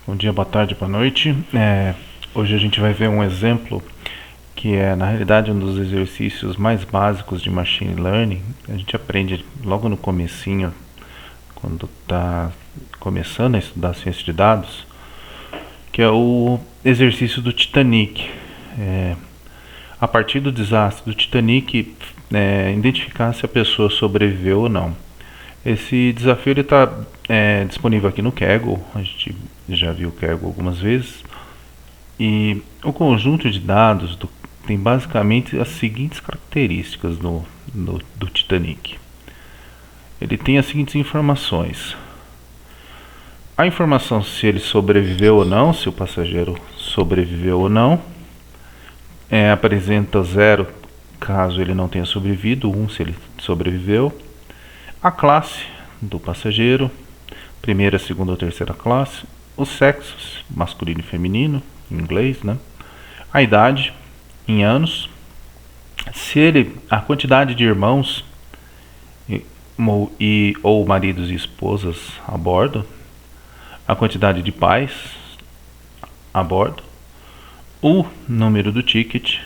Bom dia, boa tarde, boa noite. Hoje a gente vai ver um exemplo que é, na realidade, um dos exercícios mais básicos de Machine Learning. A gente aprende logo no comecinho, quando está começando a estudar ciência de dados, que é o exercício do Titanic. A partir do desastre do Titanic, identificar se a pessoa sobreviveu ou não. Esse desafio está disponível aqui no Kaggle. A gente já viu o Kaggle algumas vezes. E o conjunto de dados tem basicamente as seguintes características do Titanic. Ele tem as seguintes informações. A informação se ele sobreviveu ou não, se o passageiro sobreviveu ou não. Apresenta 0 caso ele não tenha sobrevivido, 1 se ele sobreviveu. A classe do passageiro, primeira, segunda ou terceira classe. Os sexos, masculino e feminino, em inglês, né? A idade, em anos. A quantidade de irmãos ou maridos e esposas a bordo. A quantidade de pais a bordo. O número do ticket.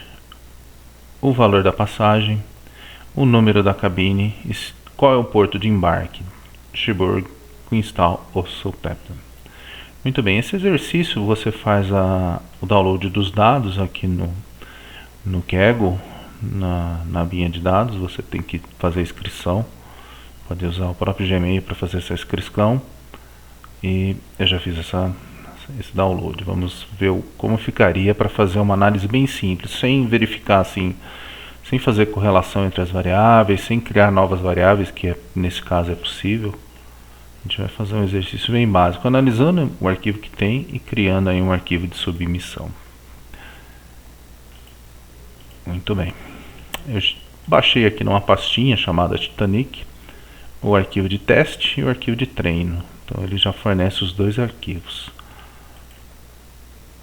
O valor da passagem. O número da cabine. Qual é o porto de embarque? Cherbourg, Queenstown ou Southampton. Muito bem, esse exercício você faz o download dos dados aqui no Kaggle, na linha de dados. Você tem que fazer a inscrição, pode usar o próprio Gmail para fazer essa inscrição. E eu já fiz esse download. Vamos ver como ficaria para fazer uma análise bem simples, sem verificar assim, sem fazer correlação entre as variáveis, sem criar novas variáveis, que nesse caso é possível. A gente vai fazer um exercício bem básico, analisando o arquivo que tem e criando aí um arquivo de submissão. Muito bem. Eu baixei aqui numa pastinha chamada Titanic o arquivo de teste e o arquivo de treino. Então ele já fornece os dois arquivos.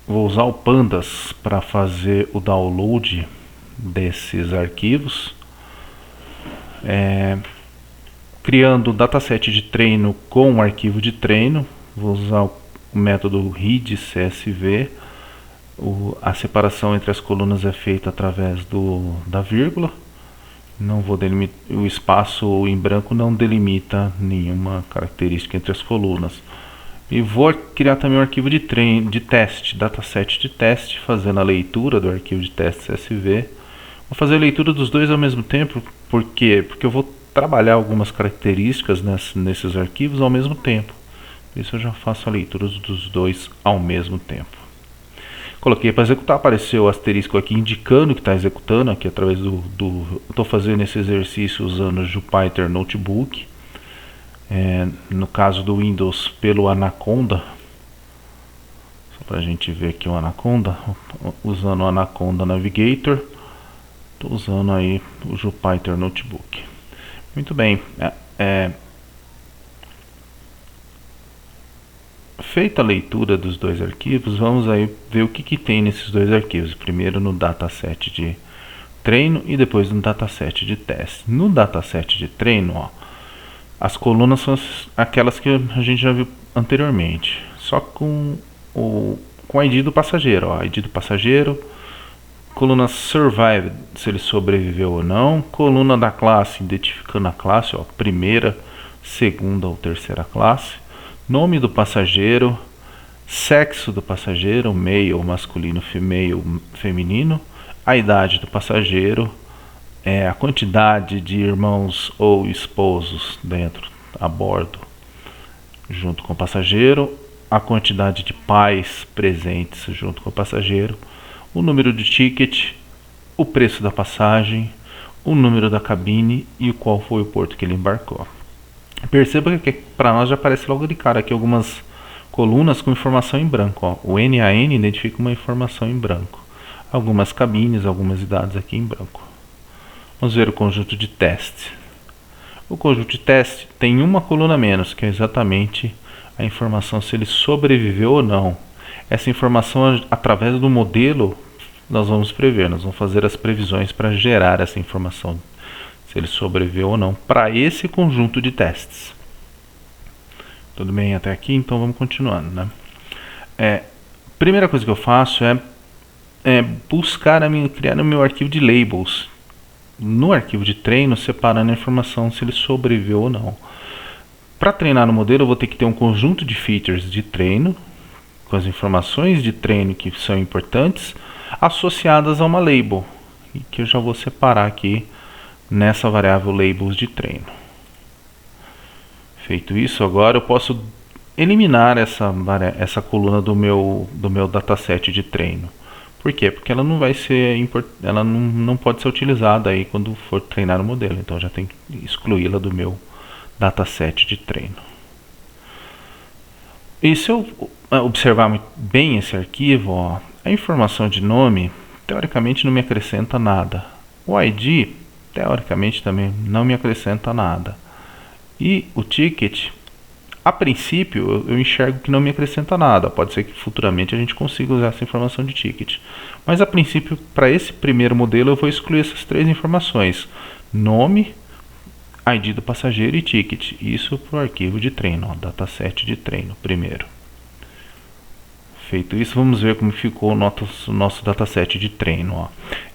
Vou usar o Pandas para fazer o download desses arquivos. Criando o dataset de treino com o arquivo de treino. Vou usar o método readCSV. A separação entre as colunas é feita através da vírgula. Não vou delimitar, o espaço em branco não delimita nenhuma característica entre as colunas. E vou criar também um arquivo de teste, dataset de teste, fazendo a leitura do arquivo de teste CSV. Vou fazer a leitura dos dois ao mesmo tempo. Por quê? Porque eu vou trabalhar algumas características nesses arquivos ao mesmo tempo. Por isso eu já faço a leitura dos dois ao mesmo tempo. Coloquei para executar, apareceu o asterisco aqui indicando que está executando, aqui através estou fazendo esse exercício usando o Jupyter Notebook. No caso do Windows, pelo Anaconda. Só para a gente ver aqui o Anaconda, usando o Anaconda Navigator. Estou usando aí o Jupyter Notebook. Muito bem. Feita a leitura dos dois arquivos, vamos aí ver o que tem nesses dois arquivos. Primeiro no dataset de treino e depois no dataset de teste. No dataset de treino, as colunas são aquelas que a gente já viu anteriormente, só com a ID do passageiro. ID do passageiro, coluna survived, se ele sobreviveu ou não, coluna da classe, identificando a classe, primeira, segunda ou terceira classe, nome do passageiro, sexo do passageiro, male, masculino, feminino, a idade do passageiro, a quantidade de irmãos ou esposos a bordo, junto com o passageiro, a quantidade de pais presentes junto com o passageiro, o número de ticket, o preço da passagem, o número da cabine e qual foi o porto que ele embarcou. Perceba que para nós já aparece logo de cara aqui algumas colunas com informação em branco. O NaN identifica uma informação em branco. Algumas cabines, algumas idades aqui em branco. Vamos ver o conjunto de teste. O conjunto de teste tem uma coluna a menos, que é exatamente a informação se ele sobreviveu ou não. Essa informação, através do modelo, nós vamos prever. Nós vamos fazer as previsões para gerar essa informação, se ele sobreviveu ou não, para esse conjunto de testes. Tudo bem até aqui? Então vamos continuando, né? Primeira coisa que eu faço é buscar criar o meu arquivo de labels. No arquivo de treino, separando a informação se ele sobreviveu ou não. Para treinar no modelo, eu vou ter que ter um conjunto de features de treino, com as informações de treino que são importantes, associadas a uma label, e que eu já vou separar aqui nessa variável labels de treino. Feito isso, agora eu posso eliminar essa coluna do meu dataset de treino. Por quê? Porque ela não vai ser ela não pode ser utilizada aí quando for treinar o modelo. Então já tem que excluí-la do meu dataset de treino. E se eu observar bem esse arquivo, ó, a informação de nome teoricamente não me acrescenta nada. O ID teoricamente também não me acrescenta nada. E o ticket, a princípio, eu enxergo que não me acrescenta nada. Pode ser que futuramente a gente consiga usar essa informação de ticket. Mas a princípio, para esse primeiro modelo, eu vou excluir essas três informações: nome, ID do passageiro e ticket. Isso para o arquivo de treino, ó, dataset de treino primeiro. Feito isso, vamos ver como ficou o nosso dataset de treino. Ó.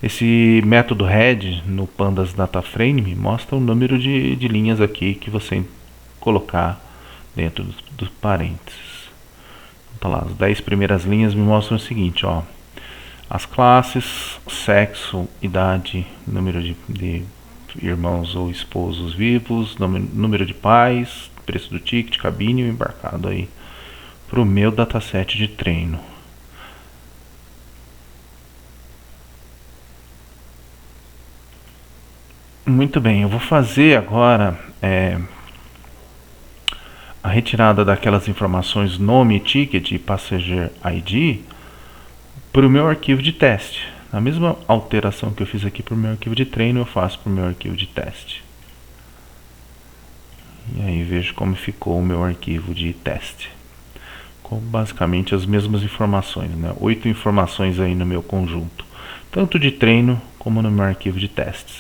Esse método head no pandas data frame mostra o número de linhas aqui que você colocar dentro dos parênteses. Então, tá lá, as 10 primeiras linhas me mostram o seguinte, ó: as classes, sexo, idade, número de irmãos ou esposos vivos, número de pais, preço do ticket, cabine e o embarcado aí para o meu dataset de treino. Muito bem, eu vou fazer agora a retirada daquelas informações nome, ticket e passenger ID para o meu arquivo de teste. A mesma alteração que eu fiz aqui para o meu arquivo de treino, eu faço para o meu arquivo de teste. E aí vejo como ficou o meu arquivo de teste. Com basicamente as mesmas informações, né? 8 informações aí no meu conjunto, tanto de treino como no meu arquivo de testes.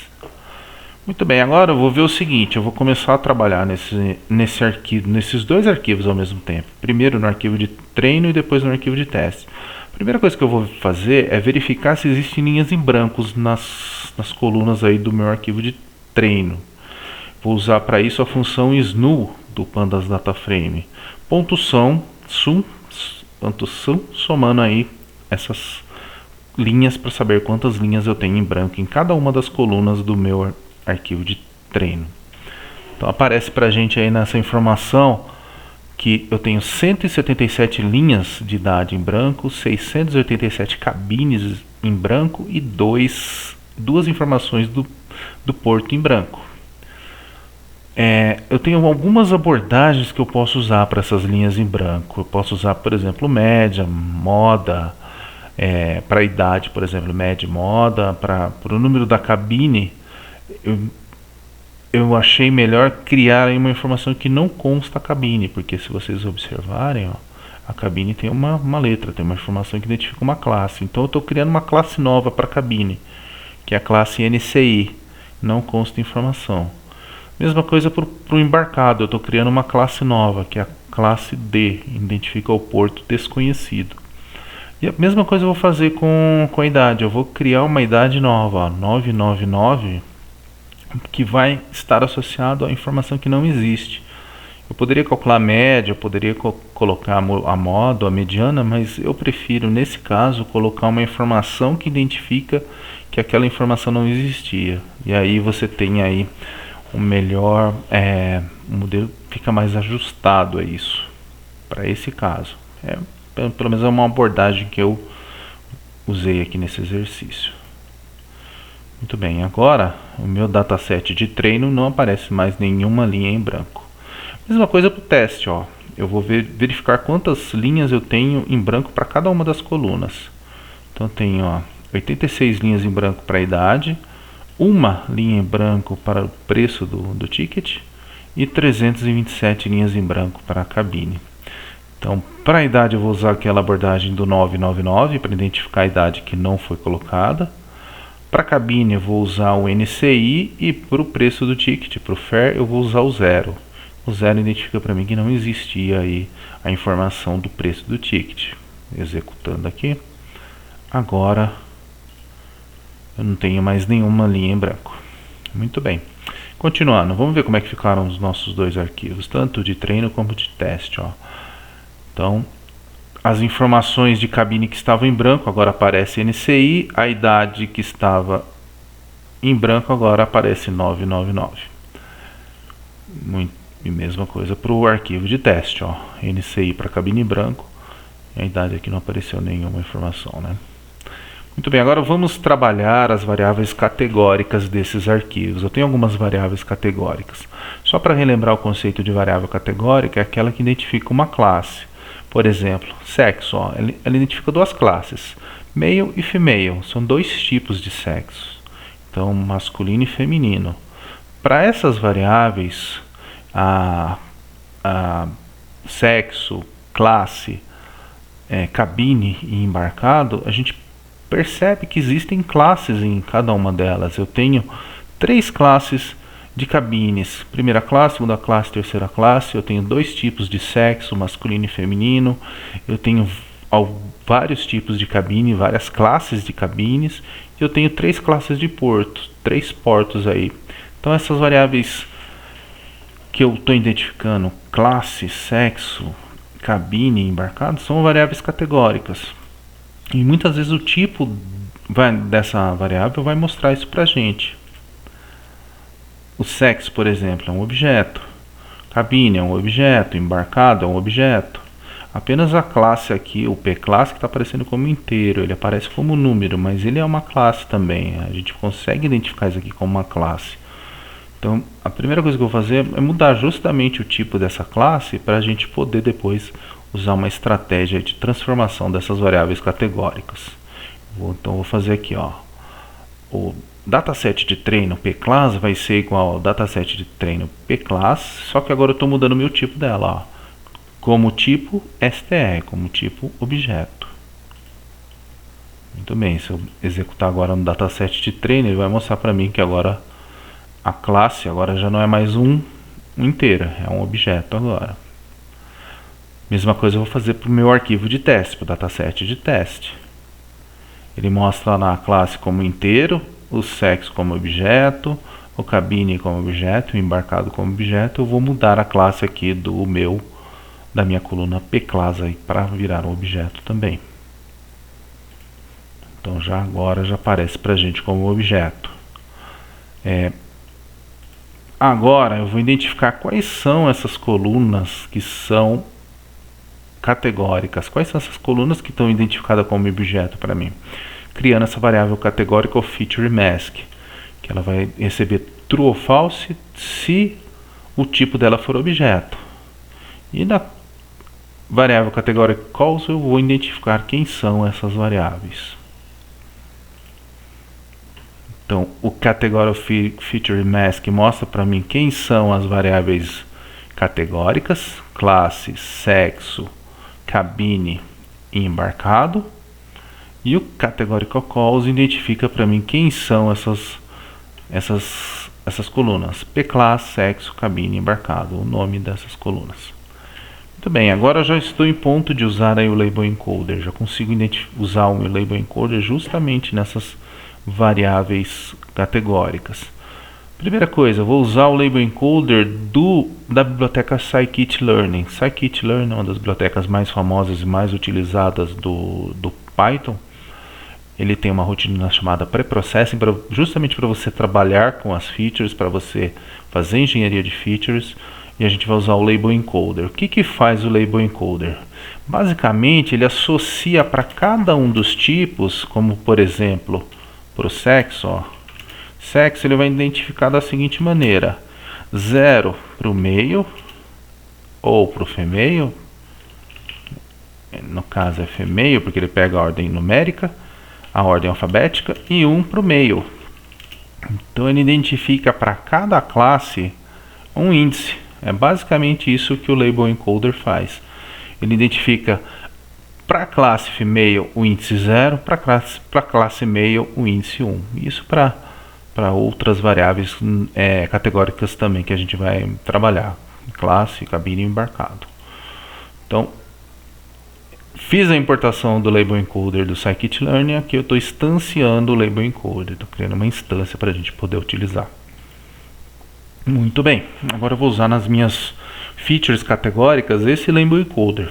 Muito bem, agora eu vou ver o seguinte: eu vou começar a trabalhar nesses dois arquivos ao mesmo tempo. Primeiro no arquivo de treino e depois no arquivo de teste. A primeira coisa que eu vou fazer é verificar se existem linhas em brancos nas colunas aí do meu arquivo de treino. Vou usar para isso a função snu do pandas data frame. Sum, somando aí essas linhas para saber quantas linhas eu tenho em branco em cada uma das colunas do meu arquivo de treino. Então aparece para a gente aí nessa informação que eu tenho 177 linhas de idade em branco, 687 cabines em branco e duas informações do porto em branco. Eu tenho algumas abordagens que eu posso usar para essas linhas em branco. Eu posso usar, por exemplo, média, moda, para a idade, por exemplo, média, moda, para o número da cabine. Eu achei melhor criar aí uma informação que não consta a cabine, porque se vocês observarem, ó, a cabine tem uma letra, tem uma informação que identifica uma classe. Então eu estou criando uma classe nova para a cabine, que é a classe NCI, não consta informação. Mesma coisa para o embarcado, eu estou criando uma classe nova, que é a classe D, identifica o porto desconhecido. E a mesma coisa eu vou fazer com a idade, eu vou criar uma idade nova, ó, 999, que vai estar associado a informação que não existe. Eu poderia calcular a média, eu poderia colocar a moda, a mediana, mas eu prefiro, nesse caso, colocar uma informação que identifica que aquela informação não existia. E aí você tem aí o melhor, o modelo fica mais ajustado a isso, para esse caso. Pelo menos é uma abordagem que eu usei aqui nesse exercício. Muito bem, agora o meu dataset de treino não aparece mais nenhuma linha em branco. Mesma coisa para o teste, ó. Eu vou verificar quantas linhas eu tenho em branco para cada uma das colunas. Então eu tenho, ó, 86 linhas em branco para a idade, uma linha em branco para o preço do ticket e 327 linhas em branco para a cabine. Então, para a idade eu vou usar aquela abordagem do 999 para identificar a idade que não foi colocada. Para a cabine eu vou usar o NCI e para o preço do ticket, para o fare, eu vou usar o 0. O 0 identifica para mim que não existia aí a informação do preço do ticket. executando aqui. Agora eu não tenho mais nenhuma linha em branco. Muito bem. Continuando, vamos ver como é que ficaram os nossos dois arquivos, tanto de treino como de teste. Ó. Então, as informações de cabine que estavam em branco agora aparece NCI, a idade que estava em branco agora aparece 999. E mesma coisa para o arquivo de teste, ó. NCI para cabine em branco, a idade aqui não apareceu nenhuma informação, né? Muito bem, agora vamos trabalhar as variáveis categóricas desses arquivos. Eu tenho algumas variáveis categóricas. Só para relembrar o conceito de variável categórica, é aquela que identifica uma classe. Por exemplo, sexo, ó, ela identifica duas classes, male e female, são dois tipos de sexo. Então, masculino e feminino. Para essas variáveis, a sexo, classe, cabine e embarcado, a gente percebe que existem classes em cada uma delas. Eu tenho 3 classes de cabines, primeira classe, segunda classe, terceira classe. Eu tenho 2 tipos de sexo, masculino e feminino. Eu tenho vários tipos de cabine, várias classes de cabines. Eu tenho 3 classes de portos, 3 portos aí. Então essas variáveis que eu estou identificando, classe, sexo, cabine e embarcado, são variáveis categóricas. E muitas vezes o tipo dessa variável vai mostrar isso para a gente. O sexo, por exemplo, é um objeto. Cabine é um objeto. Embarcado é um objeto. Apenas a classe aqui, o P-classe, que está aparecendo como inteiro. Ele aparece como número, mas ele é uma classe também. A gente consegue identificar isso aqui como uma classe. Então, a primeira coisa que eu vou fazer é mudar justamente o tipo dessa classe para a gente poder depois usar uma estratégia de transformação dessas variáveis categóricas. Então, vou fazer aqui, ó, o dataset de treino P-class vai ser igual ao dataset de treino P-class, só que agora eu estou mudando o meu tipo dela, ó, como tipo STR, como tipo objeto. Muito bem, se eu executar agora no dataset de treino, ele vai mostrar para mim que agora a classe agora já não é mais inteira, é um objeto agora. Mesma coisa eu vou fazer para o meu arquivo de teste, para o dataset de teste. Ele mostra lá a classe como inteiro, o sexo como objeto, o cabine como objeto, o embarcado como objeto. Eu vou mudar a classe aqui da minha coluna P-class para virar um objeto também. Então agora já aparece para a gente como objeto. Agora eu vou identificar quais são essas colunas que são categóricas. Quais são essas colunas que estão identificadas como objeto para mim? Criando essa variável categórica feature mask, que ela vai receber true ou false se o tipo dela for objeto. E na variável categórica calls eu vou identificar quem são essas variáveis. Então, o category feature mask mostra para mim quem são as variáveis categóricas, classe, sexo, cabine e embarcado. E o categorical calls identifica para mim quem são essas colunas. P-class, sexo, cabine e embarcado, o nome dessas colunas. Muito bem, agora eu já estou em ponto de usar aí o label encoder. Já consigo usar o meu label encoder justamente nessas variáveis categóricas. Primeira coisa, eu vou usar o label encoder da biblioteca scikit-learn. Scikit-learn é uma das bibliotecas mais famosas e mais utilizadas do Python. Ele tem uma rotina chamada preprocessing, justamente para você trabalhar com as features, para você fazer engenharia de features. E a gente vai usar o label encoder. O que faz o label encoder? Basicamente, ele associa para cada um dos tipos, como por exemplo, para o sexo, ó. Sexo ele vai identificar da seguinte maneira: 0 para o male ou para o female, no caso é female porque ele pega a ordem numérica, a ordem alfabética, e 1 para o male. Então ele identifica para cada classe um índice. É basicamente isso que o label encoder faz. Ele identifica para a classe female o índice 0, para a classe male o índice 1. Isso para outras variáveis categóricas também que a gente vai trabalhar. Classe, cabine e embarcado. Então, Fiz a importação do Label Encoder do Scikit-learn e aqui eu estou instanciando o Label Encoder, estou criando uma instância para a gente poder utilizar. Muito bem, agora eu vou usar nas minhas features categóricas esse Label Encoder.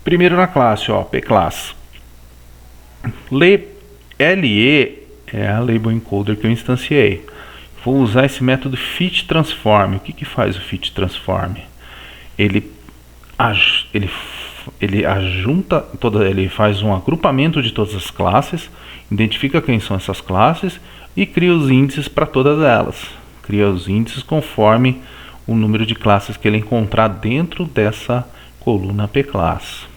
Primeiro na classe, ó, pclass. LE é a Label Encoder que eu instanciei. Vou usar esse método FitTransform. O que faz o FitTransform? Ele faz um agrupamento de todas as classes, identifica quem são essas classes e cria os índices para todas elas. Cria os índices conforme o número de classes que ele encontrar dentro dessa coluna pclass.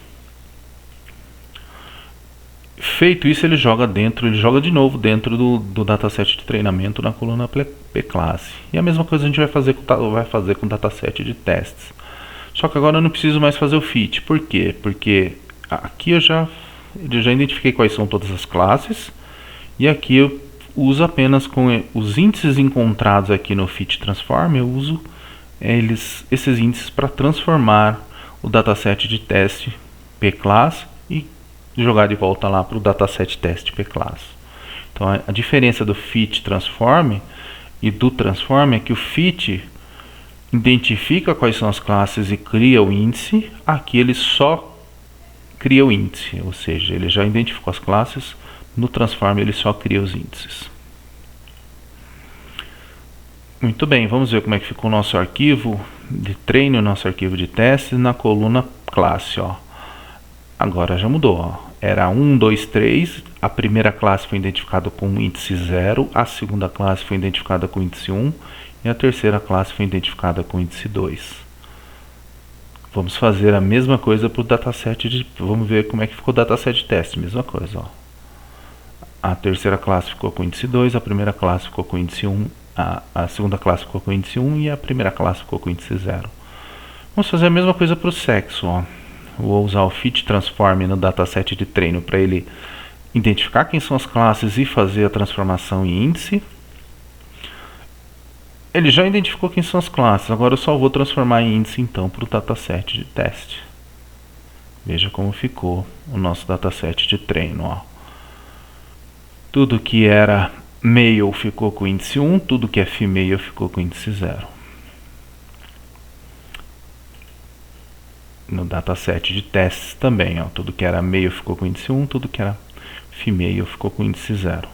Feito isso, ele joga de novo dentro do dataset de treinamento na coluna pclass. E a mesma coisa a gente vai fazer com o dataset de testes. Só que agora eu não preciso mais fazer o fit. Por quê? Porque aqui eu já identifiquei quais são todas as classes. E aqui eu uso apenas com os índices encontrados aqui no FitTransform. Eu uso esses índices para transformar o dataset de teste pclass e jogar de volta lá para o dataset teste pclass. Então a diferença do FitTransform e do transform é que o fit identifica quais são as classes e cria o índice. Aqui ele só cria o índice, ou seja, ele já identificou as classes. No transform ele só cria os índices. Muito bem, vamos ver como é que ficou o nosso arquivo de treino, nosso arquivo de testes na coluna classe, ó. Agora já mudou, ó. Era 1, 2, 3, a primeira classe foi identificada com o índice 0, a segunda classe foi identificada com o índice 1 e a terceira classe foi identificada com o índice 2. Vamos fazer a mesma coisa para o dataset vamos ver como é que ficou o dataset de teste, mesma coisa, ó. A terceira classe ficou com o índice 2, a primeira classe ficou com o índice 1, a segunda classe ficou com o índice 1 e a primeira classe ficou com o índice 0. Vamos fazer a mesma coisa para o sexo, ó. Vou usar o FitTransform no dataset de treino para ele identificar quem são as classes e fazer a transformação em índice. Ele já identificou quem são as classes, agora eu só vou transformar em índice então para o dataset de teste. Veja como ficou o nosso dataset de treino, ó. Tudo que era male ficou com o índice 1, tudo que é female ficou com o índice 0. No dataset de testes também, ó, tudo que era male ficou com índice 1, tudo que era female ficou com índice 0.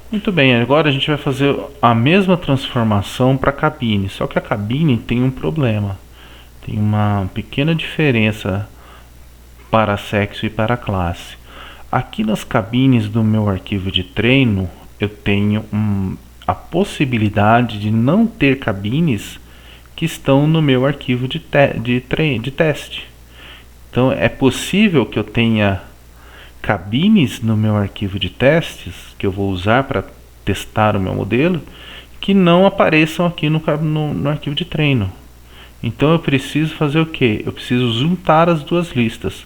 Muito bem, agora a gente vai fazer a mesma transformação para a cabine, só que a cabine tem um problema. Tem uma pequena diferença para sexo e para classe. Aqui nas cabines do meu arquivo de treino, eu tenho a possibilidade de não ter cabines que estão no meu arquivo de teste. Então é possível que eu tenha cabines no meu arquivo de testes que eu vou usar para testar o meu modelo que não apareçam aqui no arquivo de treino. Então eu preciso fazer o que? Eu preciso juntar as duas listas.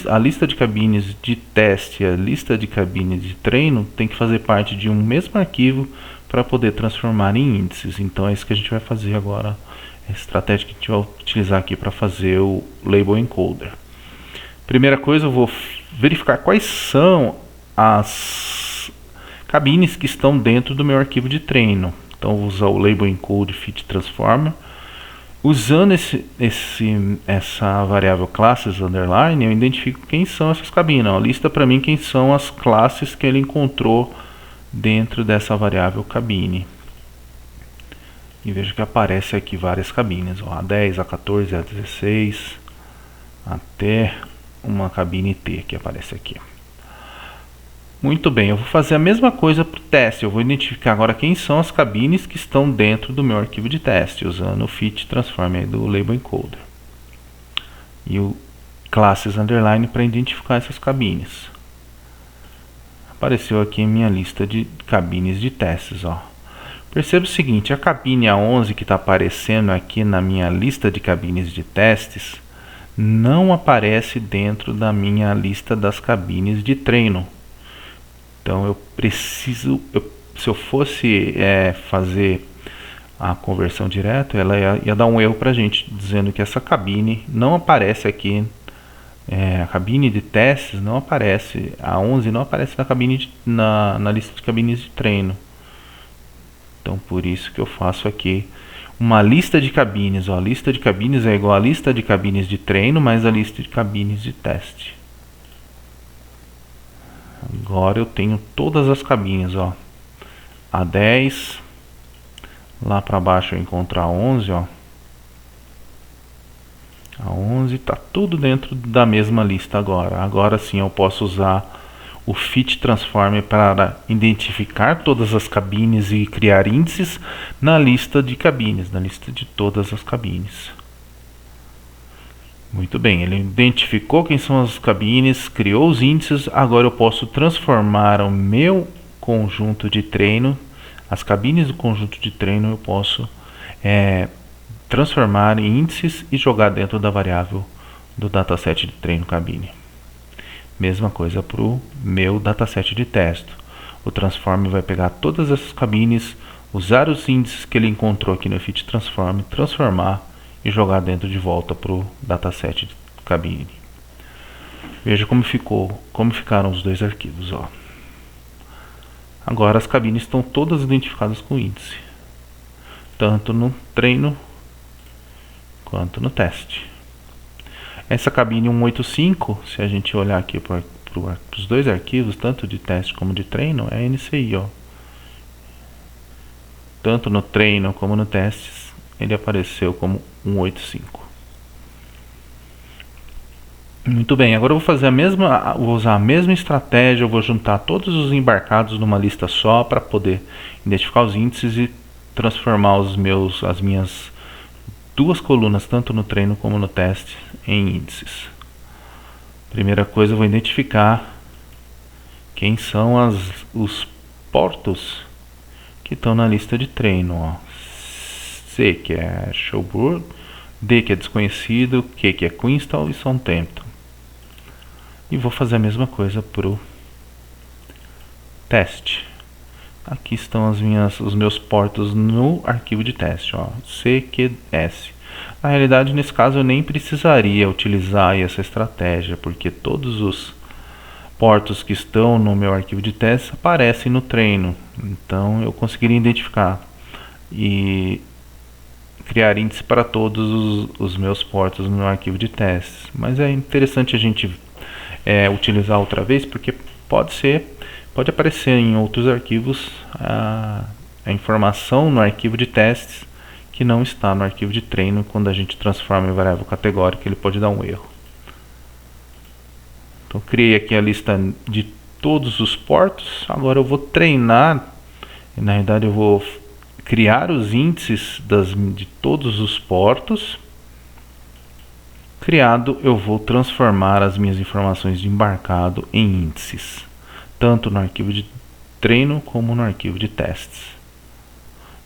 A lista de cabines de teste e a lista de cabines de treino tem que fazer parte de um mesmo arquivo para poder transformar em índices. Então é isso que a gente vai fazer agora, a estratégia que a gente vai utilizar aqui para fazer o Label Encoder. Primeira coisa, eu vou verificar quais são as cabines que estão dentro do meu arquivo de treino. Então eu vou usar o Label Encoder FitTransform. Usando essa variável classes underline, eu identifico quem são essas cabines. Ó, lista para mim quem são as classes que ele encontrou dentro dessa variável cabine. E veja que aparece aqui várias cabines, ó, A10, A14, A16, até uma cabine T que aparece aqui. Muito bem, eu vou fazer a mesma coisa para o teste. Eu vou identificar agora quem são as cabines que estão dentro do meu arquivo de teste, usando o FitTransform do Label Encoder. E o classes underline para identificar essas cabines. Apareceu aqui em minha lista de cabines de testes, ó. Perceba o seguinte, a cabine A11 que está aparecendo aqui na minha lista de cabines de testes não aparece dentro da minha lista das cabines de treino. Então eu preciso, se eu fosse fazer a conversão direta, ela ia dar um erro para a gente, dizendo que essa cabine não aparece aqui a cabine de testes não aparece, a 11 não aparece na lista de cabines de treino. Então por isso que eu faço aqui uma lista de cabines. A lista de cabines é igual a lista de cabines de treino mais a lista de cabines de teste. Agora eu tenho todas as cabines, ó. A 10, lá para baixo eu encontro a 11, ó. A 11 está tudo dentro da mesma lista agora. Agora sim eu posso usar o Fit Transformer para identificar todas as cabines e criar índices na lista de cabines, na lista de todas as cabines. Muito bem, ele identificou quem são as cabines, criou os índices. Agora eu posso transformar o meu conjunto de treino, as cabines do conjunto de treino eu posso transformar em índices e jogar dentro da variável do dataset de treino cabine. Mesma coisa para o meu dataset de teste. O Transform vai pegar todas essas cabines, usar os índices que ele encontrou aqui no Fit Transform, transformar e jogar dentro de volta para o dataset de cabine. Veja como ficaram os dois arquivos, ó. Agora as cabines estão todas identificadas com índice, tanto no treino quanto no teste. Essa cabine 185, se a gente olhar aqui para os dois arquivos, tanto de teste como de treino, é NCI, ó. Tanto no treino como no teste, ele apareceu como 185. Muito bem, agora eu vou usar a mesma estratégia, eu vou juntar todos os embarcados numa lista só para poder identificar os índices e transformar as minhas duas colunas, tanto no treino como no teste, em índices. Primeira coisa, eu vou identificar quem são os portos que estão na lista de treino, ó. C, que é Shelburne, D, que é desconhecido, Q, que é Queenstown e Southampton. E vou fazer a mesma coisa para o teste. Aqui estão os meus portos no arquivo de teste, ó, CQS. Na realidade, nesse caso, eu nem precisaria utilizar essa estratégia, porque todos os portos que estão no meu arquivo de teste aparecem no treino. Então, eu conseguiria identificar e criar índice para todos os meus portos no meu arquivo de testes. Mas é interessante a gente utilizar outra vez, porque pode aparecer em outros arquivos a informação no arquivo de testes que não está no arquivo de treino. Quando a gente transforma em variável categórica, ele pode dar um erro. Então criei aqui a lista de todos os portos. Agora eu vou treinar, na realidade eu vou criar os índices de todos os portos. Criado, eu vou transformar as minhas informações de embarcado em índices, tanto no arquivo de treino como no arquivo de testes.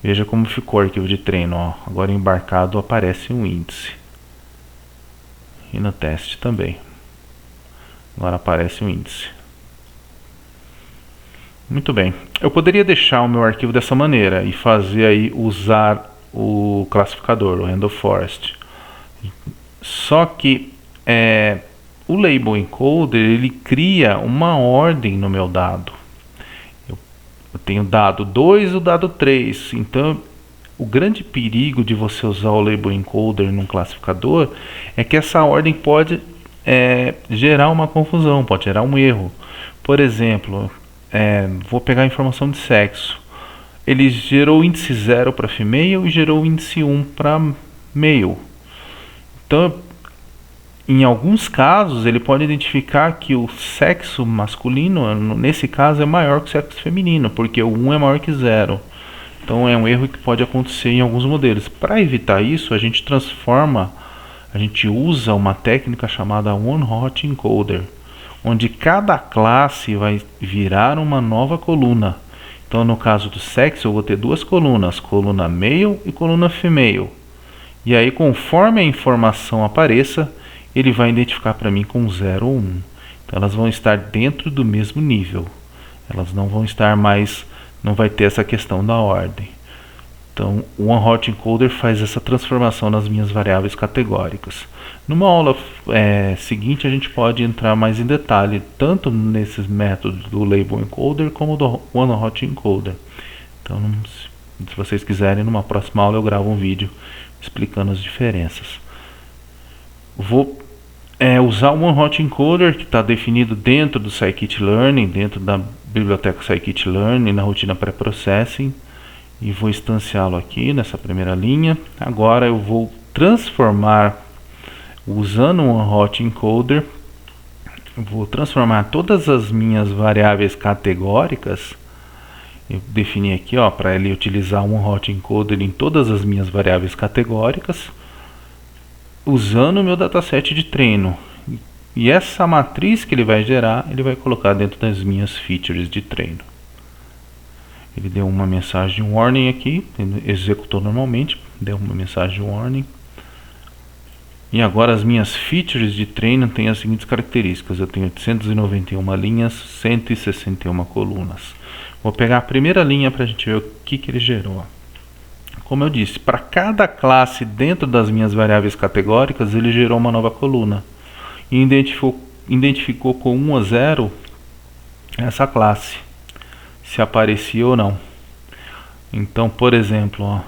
Veja como ficou o arquivo de treino, ó. Agora embarcado aparece um índice. E no teste também. Agora aparece um índice. Muito bem. Eu poderia deixar o meu arquivo dessa maneira e fazer aí usar o classificador, o Random Forest. Só que o Label Encoder, ele cria uma ordem no meu dado. Eu tenho o dado 2 e o dado 3. Então, o grande perigo de você usar o Label Encoder num classificador é que essa ordem pode gerar uma confusão, pode gerar um erro. Por exemplo, vou pegar a informação de sexo. Ele gerou o índice 0 para female e gerou o índice 1 para male. Então, em alguns casos, ele pode identificar que o sexo masculino, nesse caso, é maior que o sexo feminino, porque o 1 é maior que 0. Então, é um erro que pode acontecer em alguns modelos. Para evitar isso, a gente usa uma técnica chamada One Hot Encoder, onde cada classe vai virar uma nova coluna. Então, no caso do sexo, eu vou ter duas colunas, coluna male e coluna female. E aí, conforme a informação apareça, ele vai identificar para mim com 0 ou 1. Então, elas vão estar dentro do mesmo nível. Elas não vão estar mais, não vai ter essa questão da ordem. Então, o OneHot Encoder faz essa transformação nas minhas variáveis categóricas. Numa aula seguinte, a gente pode entrar mais em detalhe, tanto nesses métodos do Label Encoder como do OneHot Encoder. Então, se vocês quiserem, numa próxima aula eu gravo um vídeo explicando as diferenças. Vou usar o OneHot Encoder, que está definido dentro do Scikit-Learn, dentro da biblioteca Scikit-Learn, na rotina pré-processing, e vou instanciá-lo aqui nessa primeira linha. Agora eu vou transformar, usando o OneHot Encoder, vou transformar todas as minhas variáveis categóricas. Eu defini aqui, para ele utilizar o OneHot Encoder em todas as minhas variáveis categóricas, usando o meu dataset de treino. E essa matriz que ele vai gerar, ele vai colocar dentro das minhas features de treino. Ele deu uma mensagem warning aqui, ele executou normalmente, deu uma mensagem warning. E agora as minhas features de treino têm as seguintes características. Eu tenho 891 linhas, 161 colunas. Vou pegar a primeira linha para a gente ver o que ele gerou. Como eu disse, para cada classe dentro das minhas variáveis categóricas, ele gerou uma nova coluna. E identificou com 1 a 0 essa classe, se aparecia ou não. Então, por exemplo,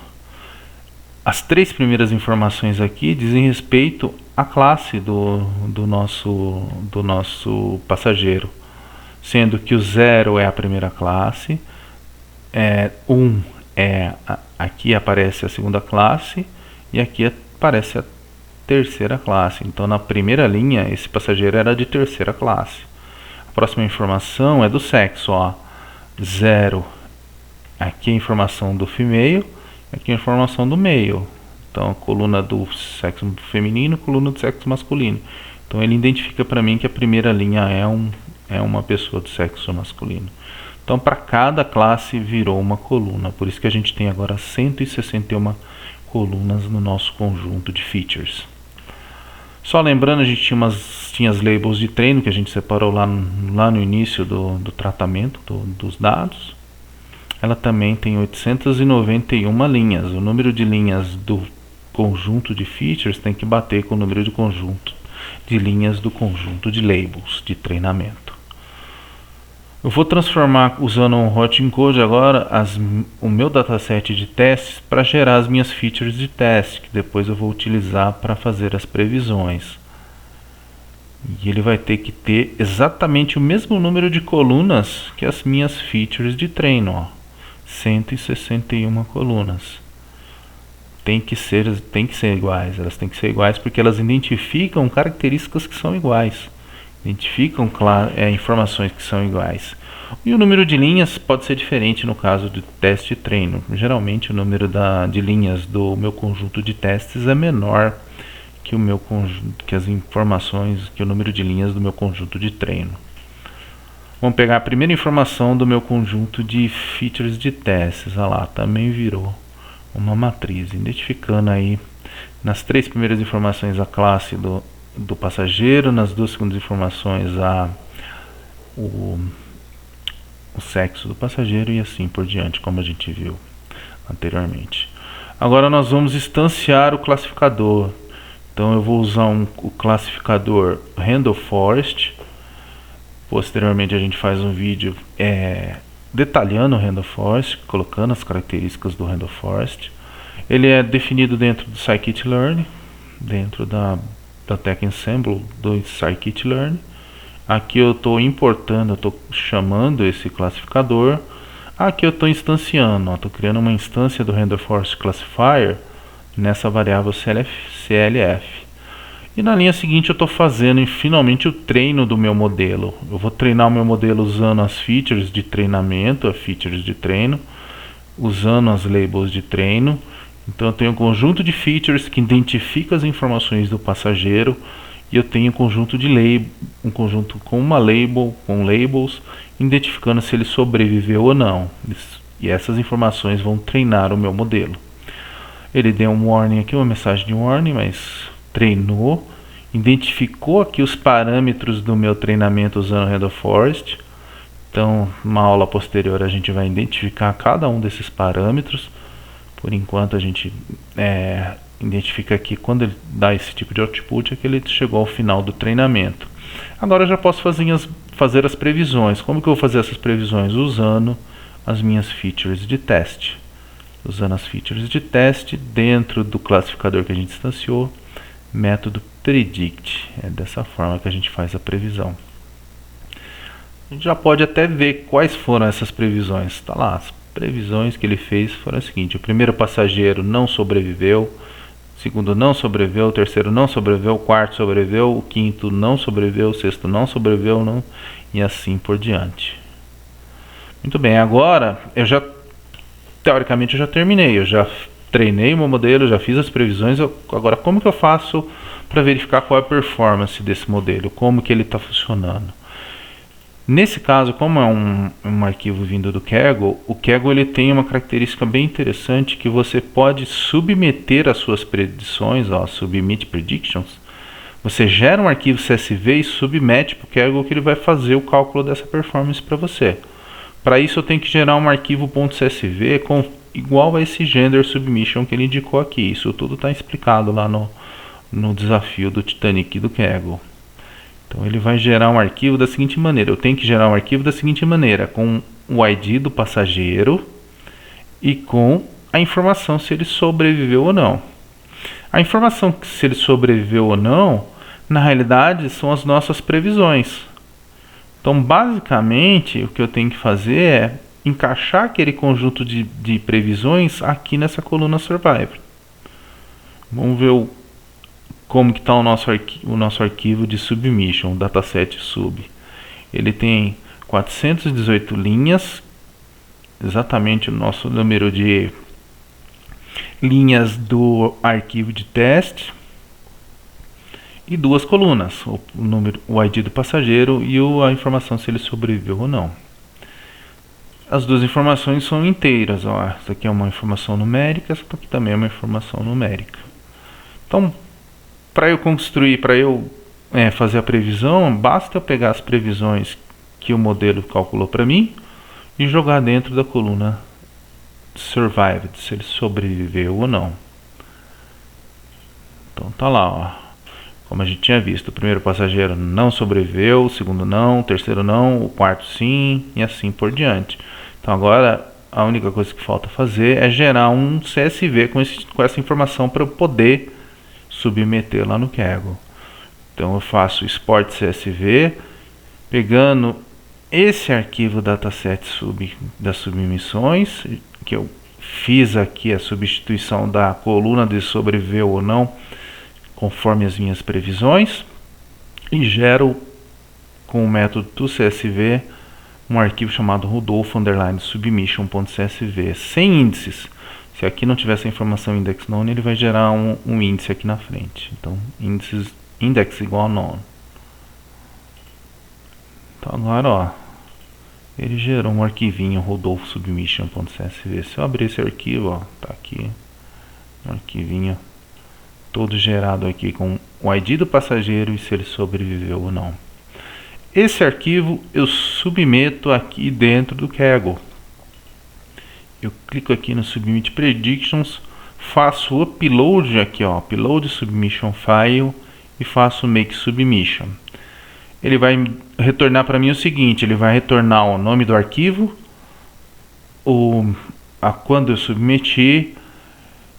as 3 primeiras informações aqui dizem respeito à classe do nosso passageiro, sendo que o 0 é a primeira classe, 1 aqui aparece a segunda classe e aqui aparece a terceira classe. Então, na primeira linha, esse passageiro era de terceira classe. A próxima informação é do sexo, 0, aqui a informação do female, aqui a informação do male. Então, a coluna do sexo feminino, coluna do sexo masculino. Então, ele identifica para mim que a primeira linha é uma pessoa do sexo masculino. Então, para cada classe virou uma coluna. Por isso que a gente tem agora 161 colunas no nosso conjunto de features. Só lembrando, a gente tinha as labels de treino que a gente separou lá no início do tratamento dos dados. Ela também tem 891 linhas. O número de linhas do conjunto de features tem que bater com o número de conjunto de linhas do conjunto de labels de treinamento. Eu vou transformar, usando o OneHot Encoder agora, o meu dataset de testes para gerar as minhas features de teste, que depois eu vou utilizar para fazer as previsões. E ele vai ter que ter exatamente o mesmo número de colunas que as minhas features de treino, 161 colunas. Tem que ser iguais, elas têm que ser iguais porque elas identificam características que são iguais. Identificam informações que são iguais. E o número de linhas pode ser diferente no caso do teste e treino. Geralmente o número de linhas do meu conjunto de testes é menor que as informações, que o número de linhas do meu conjunto de treino. Vamos pegar a primeira informação do meu conjunto de features de testes. Olha lá, também virou uma matriz, identificando aí nas 3 primeiras informações a classe do passageiro, nas 2 segundas informações o sexo do passageiro e assim por diante, como a gente viu anteriormente. Agora nós vamos instanciar o classificador. Então eu vou usar o classificador RandleForest. Posteriormente a gente faz um vídeo detalhando o RandleForest, colocando as características do RandleForest. Ele é definido dentro do Scikit-Learn, dentro da TechEnsemble do Scikit-Learn. Aqui eu estou importando, eu estou chamando esse classificador. Aqui eu estou instanciando, estou criando uma instância do RandleForest Classifier nessa variável CLF. E na linha seguinte eu estou fazendo finalmente o treino do meu modelo. Eu vou treinar o meu modelo usando as features de treinamento, as features de treino, usando as labels de treino. Então eu tenho um conjunto de features que identifica as informações do passageiro e eu tenho um conjunto com uma label, com labels, identificando se ele sobreviveu ou não. E essas informações vão treinar o meu modelo. Ele deu um warning aqui, uma mensagem de warning, mas treinou, identificou aqui os parâmetros do meu treinamento usando o RandleForest. Então, numa aula posterior a gente vai identificar cada um desses parâmetros. Por enquanto a gente identifica aqui, quando ele dá esse tipo de output, é que ele chegou ao final do treinamento. Agora eu já posso fazer as previsões. Como que eu vou fazer essas previsões? Usando as minhas features de teste. Usando as features de teste dentro do classificador que a gente instanciou, método predict. É dessa forma que a gente faz a previsão. A gente já pode até ver quais foram essas previsões. Está lá, as previsões que ele fez foram as seguintes: o primeiro passageiro não sobreviveu, o segundo não sobreviveu, o terceiro não sobreviveu, o quarto sobreviveu, o quinto não sobreviveu, o sexto não sobreviveu, não, e assim por diante. Muito bem, agora teoricamente eu já terminei, eu já treinei o meu modelo, já fiz as previsões. Agora, como que eu faço para verificar qual é a performance desse modelo, como que ele está funcionando? Nesse caso, como é um arquivo vindo do Kaggle, o Kaggle ele tem uma característica bem interessante, que você pode submeter as suas predições, submit predictions. Você gera um arquivo CSV e submete para o Kaggle, que ele vai fazer o cálculo dessa performance para você. Para isso eu tenho que gerar um arquivo .csv igual a esse gender submission que ele indicou aqui. Isso tudo está explicado lá no desafio do Titanic do Kaggle. Então ele vai gerar um arquivo da seguinte maneira. Eu tenho que gerar um arquivo da seguinte maneira, com o ID do passageiro e com a informação se ele sobreviveu ou não. A informação se ele sobreviveu ou não, na realidade, são as nossas previsões. Então, basicamente, o que eu tenho que fazer é encaixar aquele conjunto de previsões aqui nessa coluna Survivor. Vamos ver como que está o nosso arquivo de submission, o dataset sub. Ele tem 418 linhas, exatamente o nosso número de linhas do arquivo de teste, e duas colunas, o ID do passageiro e a informação se ele sobreviveu ou não. As duas informações são inteiras. Essa aqui é uma informação numérica, essa aqui também é uma informação numérica. Então, para eu fazer a previsão, basta eu pegar as previsões que o modelo calculou para mim e jogar dentro da coluna survived, se ele sobreviveu ou não. Então tá lá, como a gente tinha visto, o primeiro passageiro não sobreviveu, o segundo não, o terceiro não, o quarto sim, e assim por diante. Então agora a única coisa que falta fazer é gerar um CSV com essa informação para eu poder submeter lá no Kaggle. Então eu faço export CSV, pegando esse arquivo dataset das submissões, que eu fiz aqui a substituição da coluna de sobreviveu ou não, conforme as minhas previsões, e gero com o método toCSV um arquivo chamado Rudolph_submission.csv sem índices. Se aqui não tiver essa informação index known, ele vai gerar um índice aqui na frente. Então, index igual a known. Então agora, ele gerou um arquivinho Rudolph_submission.csv. Se eu abrir esse arquivo, tá aqui, um arquivinho todo gerado aqui com o ID do passageiro e se ele sobreviveu ou não. Esse arquivo eu submeto aqui dentro do Kaggle. Eu clico aqui no Submit Predictions, faço o upload aqui, upload submission file, e faço make submission. Ele vai retornar para mim o seguinte: ele vai retornar o nome do arquivo, quando eu submeti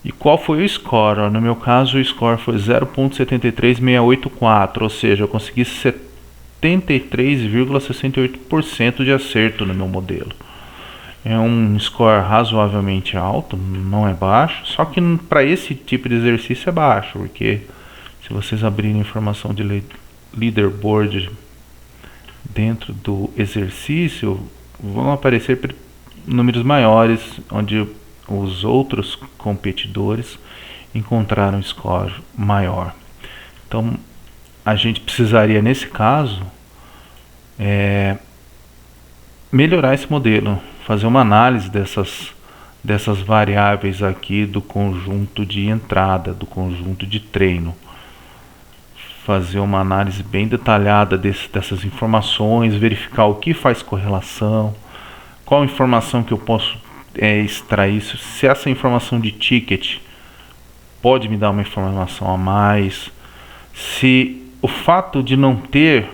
e qual foi o score. No meu caso, o score foi 0.73684, ou seja, eu consegui 73,68% de acerto no meu modelo. É um score razoavelmente alto, não é baixo, só que para esse tipo de exercício é baixo, porque se vocês abrirem informação de leaderboard dentro do exercício, vão aparecer números maiores, onde os outros competidores encontraram score maior. Então a gente precisaria, nesse caso, melhorar esse modelo, fazer uma análise dessas variáveis aqui do conjunto de entrada, do conjunto de treino. Fazer uma análise bem detalhada dessas informações, verificar o que faz correlação, qual informação que eu posso extrair isso, se essa informação de ticket pode me dar uma informação a mais, se o fato de não ter,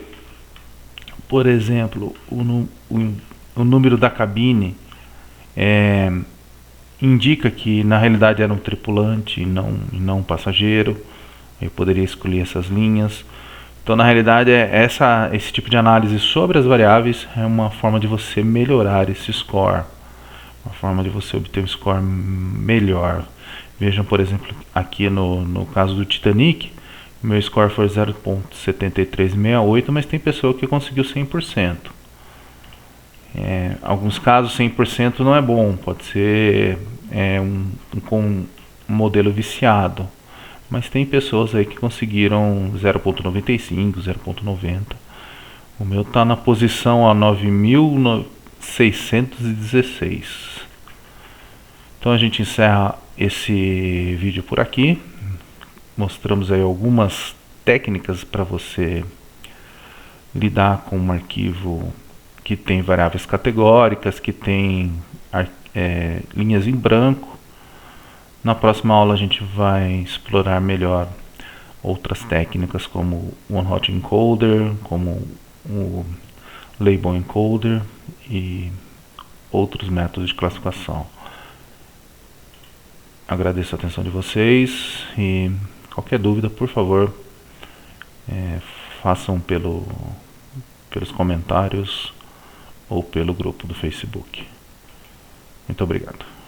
por exemplo, o número da cabine indica que na realidade era um tripulante e não um passageiro. Eu poderia escolher essas linhas. Então, na realidade, esse tipo de análise sobre as variáveis é uma forma de você melhorar esse score, uma forma de você obter um score melhor. Vejam, por exemplo, aqui no caso do Titanic, meu score foi 0.7368, mas tem pessoa que conseguiu 100%. Alguns casos 100% não é bom, pode ser um modelo viciado, mas tem pessoas aí que conseguiram 0.95, 0.90. O meu está na posição a 9.616. Então a gente encerra esse vídeo por aqui. Mostramos aí algumas técnicas para você lidar com um arquivo que tem variáveis categóricas, que tem linhas em branco. Na próxima aula a gente vai explorar melhor outras técnicas como o One-Hot Encoder, como o Label Encoder e outros métodos de classificação. Agradeço a atenção de vocês e qualquer dúvida, por favor, façam pelos comentários ou pelo grupo do Facebook. Muito obrigado.